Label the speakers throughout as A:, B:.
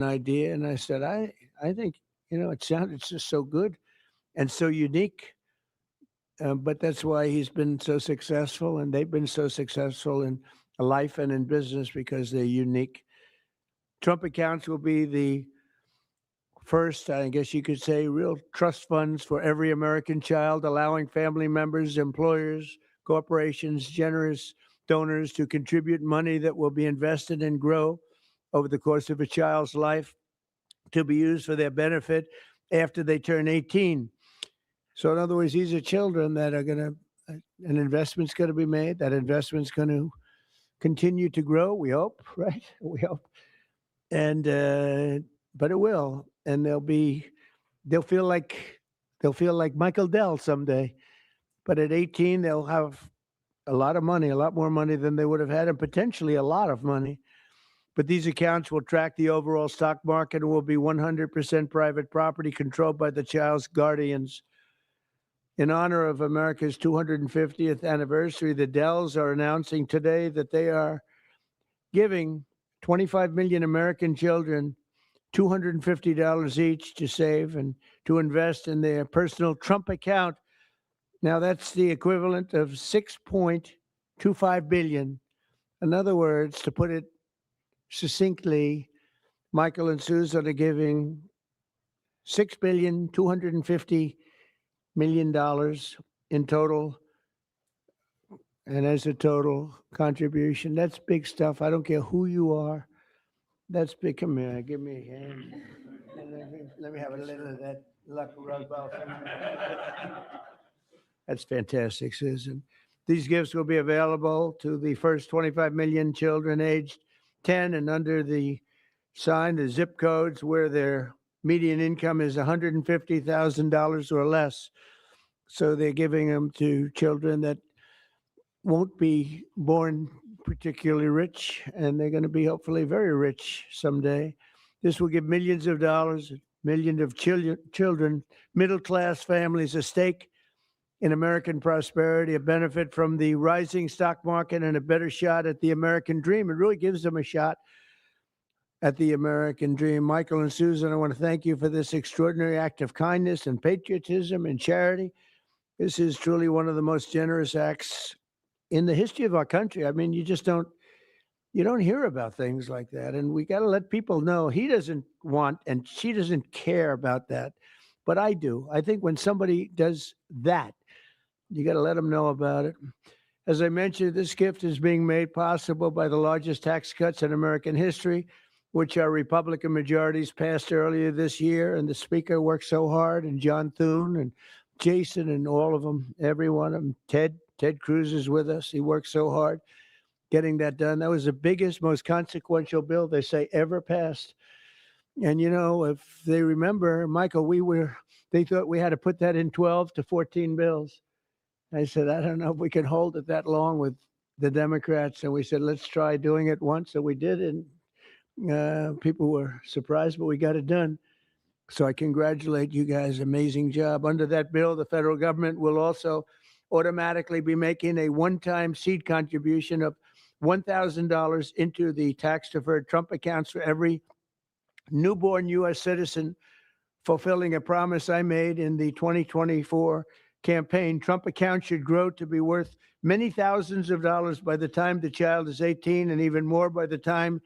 A: idea, and I said, I think, it sounded just so good and so unique. But that's why he's been so successful, and they've been so successful in life and in business because they're unique. Trump accounts will be the first, I guess you could say, real trust funds for every American child, allowing family members, employers, corporations, generous donors to contribute money that will be invested and grow over the course of a child's life to be used for their benefit after they turn 18. So, in other words, these are children that are going to, an investment's going to be made. That investment's going to continue to grow, we hope, right? We hope. And, but it will. And they'll feel like Michael Dell someday. But at 18, they'll have a lot of money, a lot more money than they would have had, and potentially a lot of money. But these accounts will track the overall stock market and will be 100% private property controlled by the child's guardians. In honor of America's 250th anniversary, the Dells are announcing today that they are giving 25 million American children $250 each to save and to invest in their personal Trump account. Now, that's the equivalent of 6.25 billion. In other words, to put it succinctly, Michael and Susan are giving $6,250,000,000 in total. And as a total contribution, that's big stuff. I don't care who you are. That's big. Come here, give me a hand. Let me have a little of that luck rub off. That's fantastic, Susan. These gifts will be available to the first 25 million children aged 10 and under the zip codes where their median income is $150,000 or less. So they're giving them to children that won't be born particularly rich, and they're going to be hopefully very rich someday. This will give millions of dollars, millions of children, middle-class families a stake in American prosperity, a benefit from the rising stock market, and a better shot at the American dream. It really gives them a shot at the American dream. Michael and Susan, I want to thank you for this extraordinary act of kindness and patriotism and charity. This is truly one of the most generous acts in the history of our country. I mean, you don't hear about things like that. And we got to let people know he doesn't want and she doesn't care about that. But I do. I think when somebody does that, you got to let them know about it. As I mentioned, this gift is being made possible by the largest tax cuts in American history, which our Republican majorities passed earlier this year. And the Speaker worked so hard, and John Thune and Jason and all of them, every one of them. Ted Cruz is with us. He worked so hard getting that done. That was the biggest, most consequential bill they say ever passed. And, if they remember, Michael, they thought we had to put that in 12 to 14 bills. I said, I don't know if we can hold it that long with the Democrats. And we said, let's try doing it once. So we did. And people were surprised, but we got it done. So I congratulate you guys. Amazing job. Under that bill, the federal government will also automatically be making a one-time seed contribution of $1,000 into the tax-deferred Trump accounts for every newborn U.S. citizen, fulfilling a promise I made in the 2024 campaign. Trump accounts should grow to be worth many thousands of dollars by the time the child is 18 and even more by the time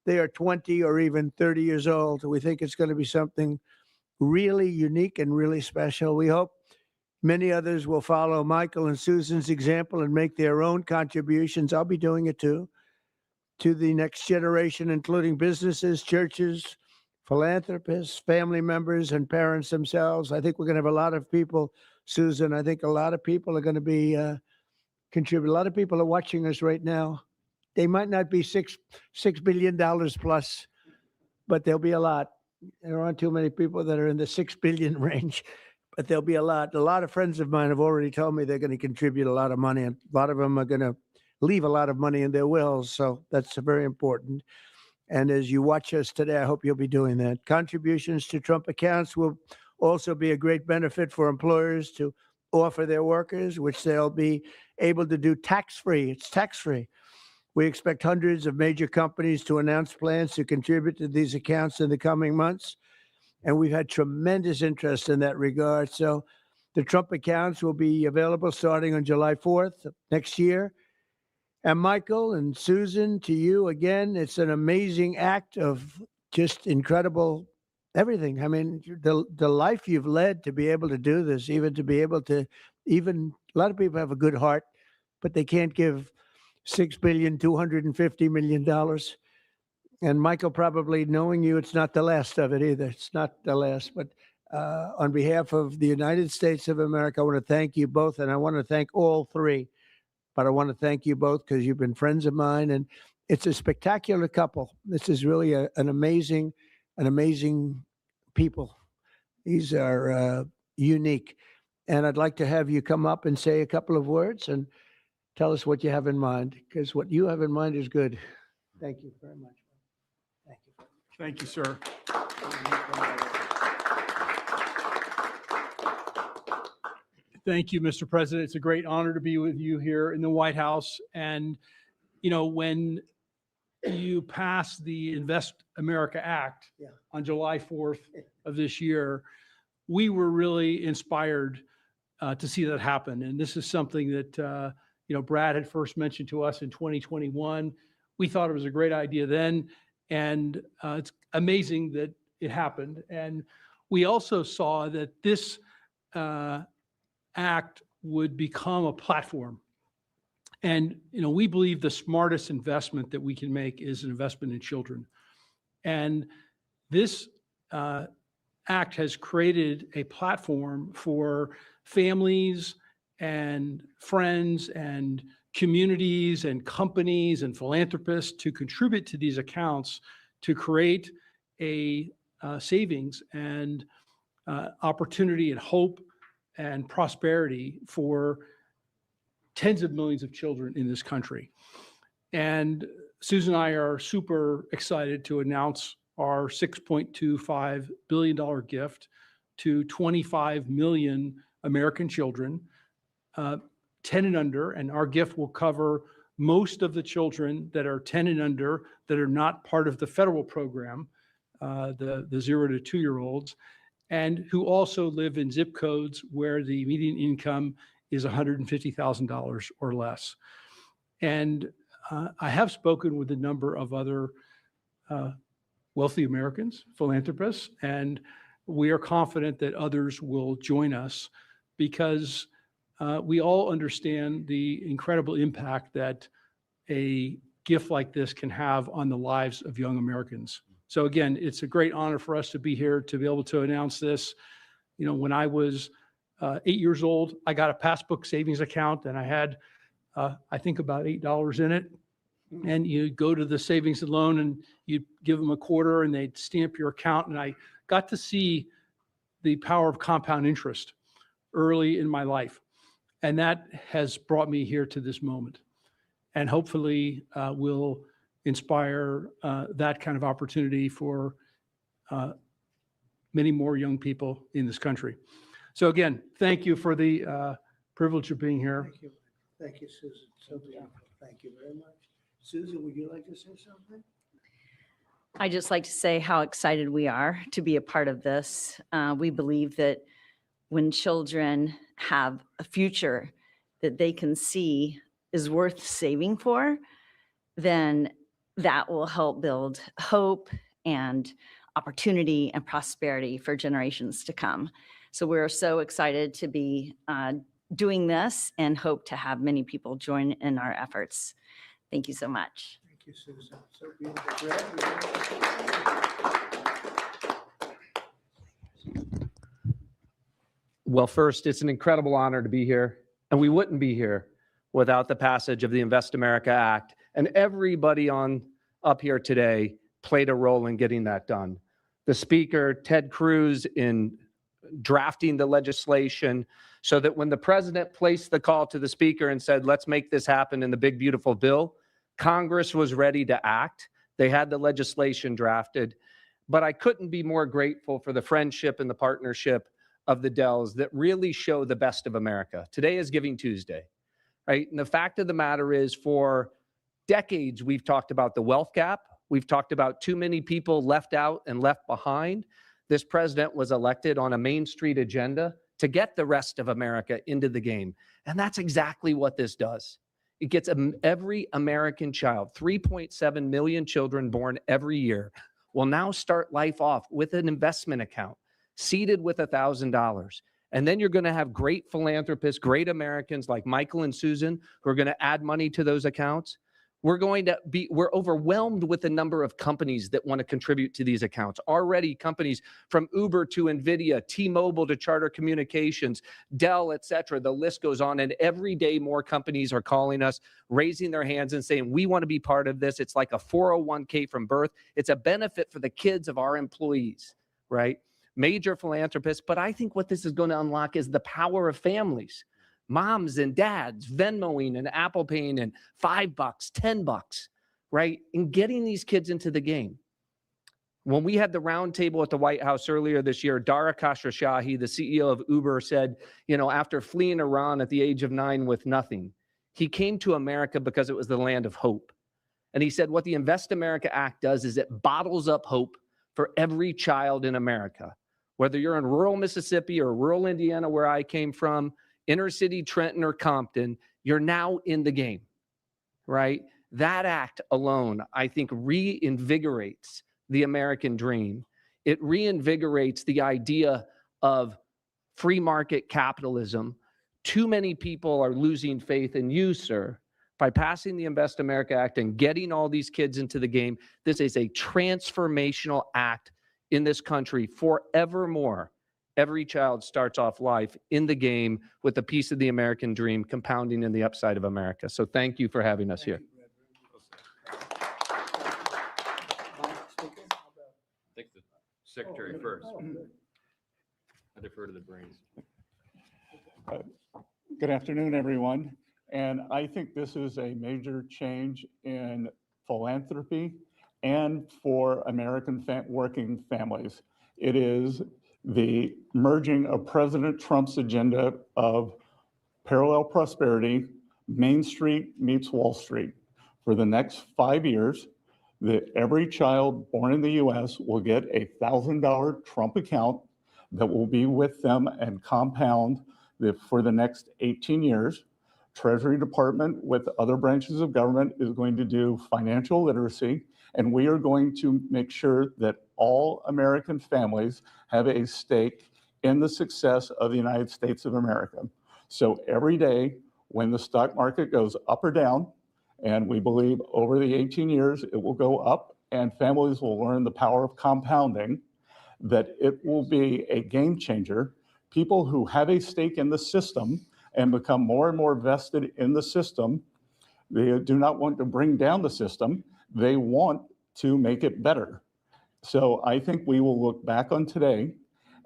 A: they are 20 or even 30 years old. We think it's going to be something really unique and really special. We hope many others will follow Michael and Susan's example and make their own contributions. I'll be doing it too, to the next generation, including businesses, churches, philanthropists, family members, and parents themselves. I think we're going to have a lot of people, Susan. I think a lot of people are going to be contribute. A lot of people are watching us right now. They might not be $6 billion plus, but there'll be a lot. There aren't too many people that are in the 6 billion range, but there'll be a lot. A lot of friends of mine have already told me they're going to contribute a lot of money, and a lot of them are going to leave a lot of money in their wills. So that's very important. And as you watch us today, I hope you'll be doing that. Contributions to Trump accounts will also be a great benefit for employers to offer their workers, which they'll be able to do tax-free. It's tax-free. We expect hundreds of major companies to announce plans to contribute to these accounts in the coming months. And we've had tremendous interest in that regard. So the Trump accounts will be available starting on July 4th next year. And Michael and Susan, to you again, it's an amazing act of just incredible everything. I mean, the life you've led to be able to do this, even to be able to, even a lot of people have a good heart, but they can't give $6,250,000,000. And Michael, probably knowing you, it's not the last of it either. It's not the last. But on behalf of the United States of America, I want to thank you both. And I want to thank all three. But I want to thank you both because you've been friends of mine. And it's a spectacular couple. This is really an amazing people. These are unique. And I'd like to have you come up and say a couple of words and tell us what you have in mind, because what you have in mind is good. Thank you very much. Thank you.
B: Thank you, sir. Thank you, Mr. President. It's a great honor to be with you here in the White House. And, you know, when you passed the Invest America Act on July 4th of this year, we were really inspired to see that happen. And this is something that, you know, Brad had first mentioned to us in 2021. We thought it was a great idea then. And it's amazing that it happened. And we also saw that this act would become a platform. And, you know, we believe the smartest investment that we can make is an investment in children. And this act has created a platform for families and friends and communities and companies and philanthropists to contribute to these accounts to create a savings and opportunity and hope and prosperity for tens of millions of children in this country. And Susan and I are super excited to announce our $6.25 billion gift to 25 million American children, 10 and under, and our gift will cover most of the children that are 10 and under that are not part of the federal program, the 0 to 2-year-olds, and who also live in zip codes where the median income is $150,000 or less. And I have spoken with a number of other wealthy Americans, philanthropists, and we are confident that others will join us because we all understand the incredible impact that a gift like this can have on the lives of young Americans. So again, it's a great honor for us to be here to be able to announce this. You know, when I was 8 years old, I got a passbook savings account and I had, I think about $8 in it. And you go to the savings and loan and you give them a quarter and they'd stamp your account. And I got to see the power of compound interest early in my life. And that has brought me here to this moment. And hopefully will inspire that kind of opportunity for many more young people in this country. So again, thank you for the privilege of being here.
A: Thank you. Thank you, Susan. So beautiful. Thank you very much. Susan, would you like to say something?
C: I'd just like to say how excited we are to be a part of this. We believe that when children have a future that they can see is worth saving for, then that will help build hope and opportunity and prosperity for generations to come. So we're so excited to be doing this and hope to have many people join in our efforts. Thank you so much.
A: Thank you, Susan. So beautiful. Brad,
D: Well, first, it's an incredible honor to be here, and we wouldn't be here without the passage of the Invest America Act. And everybody up here today played a role in getting that done. The Speaker, Ted Cruz, in drafting the legislation so that when the President placed the call to the Speaker and said, let's make this happen in the big, beautiful bill, Congress was ready to act. They had the legislation drafted. But I couldn't be more grateful for the friendship and the partnership of the Dells that really show the best of America. Today is Giving Tuesday, right? And the fact of the matter is, for decades, we've talked about the wealth gap. We've talked about too many people left out and left behind. This president was elected on a Main Street agenda to get the rest of America into the game. And that's exactly what this does. It gets every American child, 3.7 million children born every year, will now start life off with an investment account, seeded with $1,000. And then you're going to have great philanthropists, great Americans like Michael and Susan, who are going to add money to those accounts. We're overwhelmed with the number of companies that want to contribute to these accounts. Already companies from Uber to NVIDIA, T-Mobile to Charter Communications, Dell, et cetera. The list goes on. And every day more companies are calling us, raising their hands and saying, we want to be part of this. It's like a 401k from birth. It's a benefit for the kids of our employees, right? Major philanthropists. But I think what this is going to unlock is the power of families. Moms and dads Venmoing and Apple Paying and $5, $10, right? And getting these kids into the game. When we had the roundtable at the White House earlier this year, Dara Khosrowshahi, the CEO of Uber, said, after fleeing Iran at the age of 9 with nothing, he came to America because it was the land of hope. And he said, what the Invest America Act does is it bottles up hope for every child in America. Whether you're in rural Mississippi or rural Indiana, where I came from, inner city Trenton or Compton, you're now in the game, right? That act alone, I think, reinvigorates the American dream. It reinvigorates the idea of free market capitalism. Too many people are losing faith in you, sir. By passing the Invest America Act and getting all these kids into the game, this is a transformational act in this country forevermore. Every child starts off life in the game with a piece of the American dream compounding in the upside of America. So thank you for having us here.
E: Thank the secretary first. I defer to the brains.
F: Good afternoon, everyone. And I think this is a major change in philanthropy and for American working families. It is the merging of President Trump's agenda of parallel prosperity, Main Street meets Wall Street. For the next 5 years, every child born in the US will get a $1,000 Trump account that will be with them and compound for the next 18 years. Treasury Department with other branches of government is going to do financial literacy, and we are going to make sure that all American families have a stake in the success of the United States of America. So every day when the stock market goes up or down, and we believe over the 18 years it will go up and families will learn the power of compounding, that it will be a game changer. People who have a stake in the system and become more and more vested in the system, they do not want to bring down the system. They want to make it better. So I think we will look back on today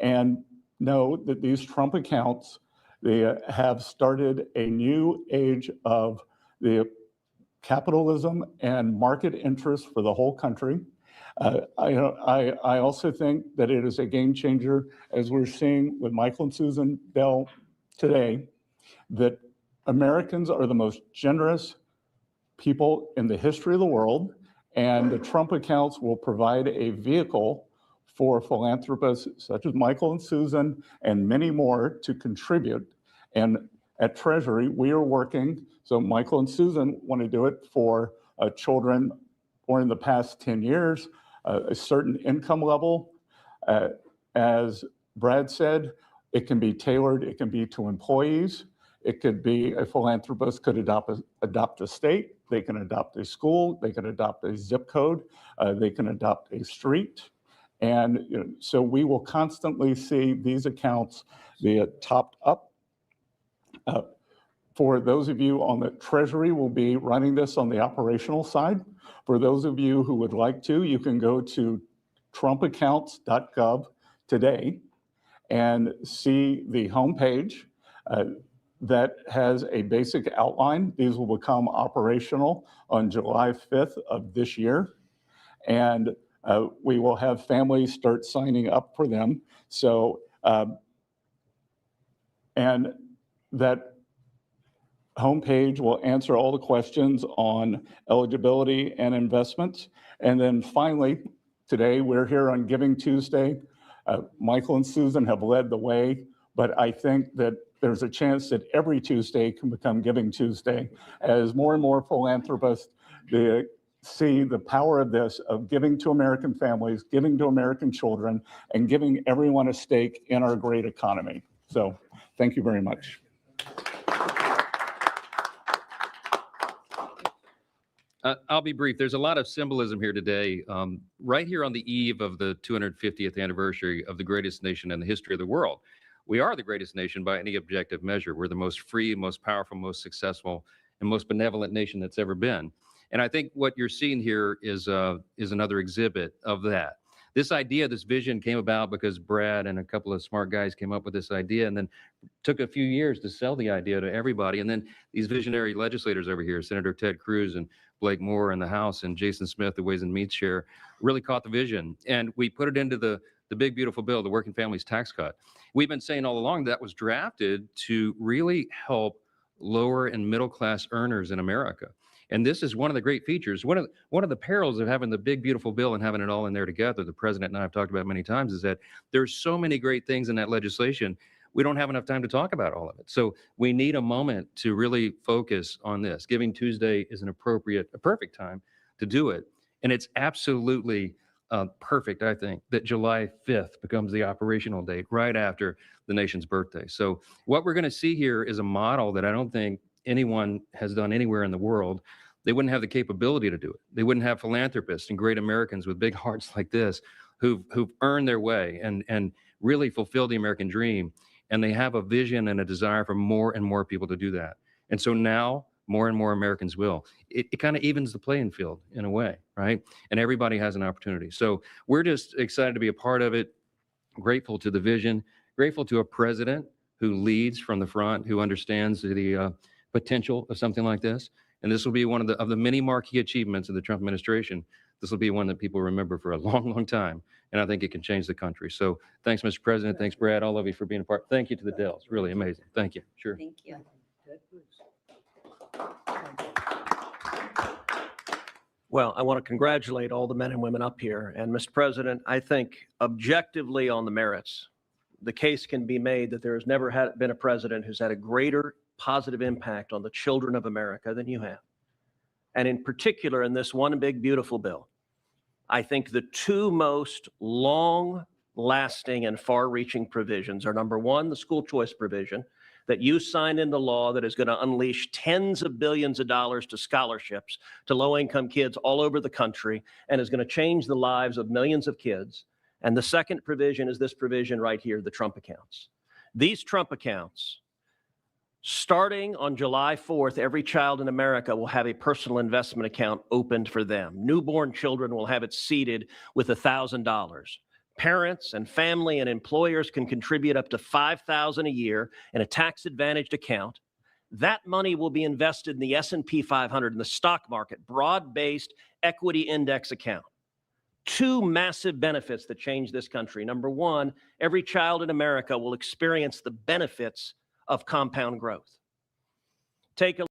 F: and know that these Trump accounts, they have started a new age of the capitalism and market interest for the whole country. I also think that it is a game changer, as we're seeing with Michael and Susan Dell today, that Americans are the most generous people in the history of the world, and the Trump accounts will provide a vehicle for philanthropists such as Michael and Susan and many more to contribute. And at Treasury, we are working, so Michael and Susan want to do it for children born in the past 10 years, a certain income level. As Brad said, it can be tailored, it can be to employees. It could be a philanthropist could adopt a state, they can adopt a school, they can adopt a zip code, they can adopt a street. And so we will constantly see these accounts be topped up. For those of you on the Treasury, will be running this on the operational side. For those of you who would like to, you can go to trumpaccounts.gov today and see the homepage that has a basic outline. These will become operational on July 5th of this year. And we will have families start signing up for them. So, and that homepage will answer all the questions on eligibility and investments. And then finally, today we're here on Giving Tuesday. Michael and Susan have led the way, but I think that there's a chance that every Tuesday can become Giving Tuesday as more and more philanthropists see the power of this, of giving to American families, giving to American children, and giving everyone a stake in our great economy. So thank you very much.
E: I'll be brief. There's a lot of symbolism here today. Right here on the eve of the 250th anniversary of the greatest nation in the history of the world. We are the greatest nation by any objective measure. We're the most free, most powerful, most successful, and most benevolent nation that's ever been. And I think what you're seeing here is another exhibit of that. This idea, this vision came about because Brad and a couple of smart guys came up with this idea, and then took a few years to sell the idea to everybody. And then these visionary legislators over here, Senator Ted Cruz and Blake Moore in the House and Jason Smith, the Ways and Means Chair, really caught the vision. And we put it into the big, beautiful bill, the Working Families Tax Cut. We've been saying all along that was drafted to really help lower and middle class earners in America. And this is one of the great features. One of the perils of having the big, beautiful bill and having it all in there together, the president and I have talked about many times, is that there's so many great things in that legislation. We don't have enough time to talk about all of it. So we need a moment to really focus on this. Giving Tuesday is a perfect time to do it. And it's absolutely perfect, I think, that July 5th becomes the operational date right after the nation's birthday. So what we're going to see here is a model that I don't think anyone has done anywhere in the world. They wouldn't have the capability to do it. They wouldn't have philanthropists and great Americans with big hearts like this who've earned their way and really fulfilled the American dream. And they have a vision and a desire for more and more people to do that. And so now more and more Americans will. It kind of evens the playing field in a way, right? And everybody has an opportunity. So we're just excited to be a part of it, grateful to the vision, grateful to a president who leads from the front, who understands the potential of something like this. And this will be one of the many marquee achievements of the Trump administration. This will be one that people remember for a long, long time. And I think it can change the country. So thanks, Mr. President. Thanks, Brad, all of you for being a part. Thank you to the Dells. Really amazing. Thank you. Sure.
C: Thank you.
G: Well, I want to congratulate all the men and women up here. And Mr. President, I think objectively on the merits, the case can be made that there has never been a president who's had a greater positive impact on the children of America than you have. And in particular, in this one big, beautiful bill, I think the two most long-lasting and far-reaching provisions are, number one, the school choice provision that you signed into law that is going to unleash tens of billions of dollars to scholarships to low-income kids all over the country and is going to change the lives of millions of kids. And the second provision is this provision right here, the Trump accounts. These Trump accounts, starting on July 4th, every child in America will have a personal investment account opened for them. Newborn children will have it seeded with $1,000. Parents and family and employers can contribute up to $5,000 a year in a tax-advantaged account. That money will be invested in the S&P 500 in the stock market, broad-based equity index account. Two massive benefits that change this country. Number one, every child in America will experience the benefits of compound growth. Take a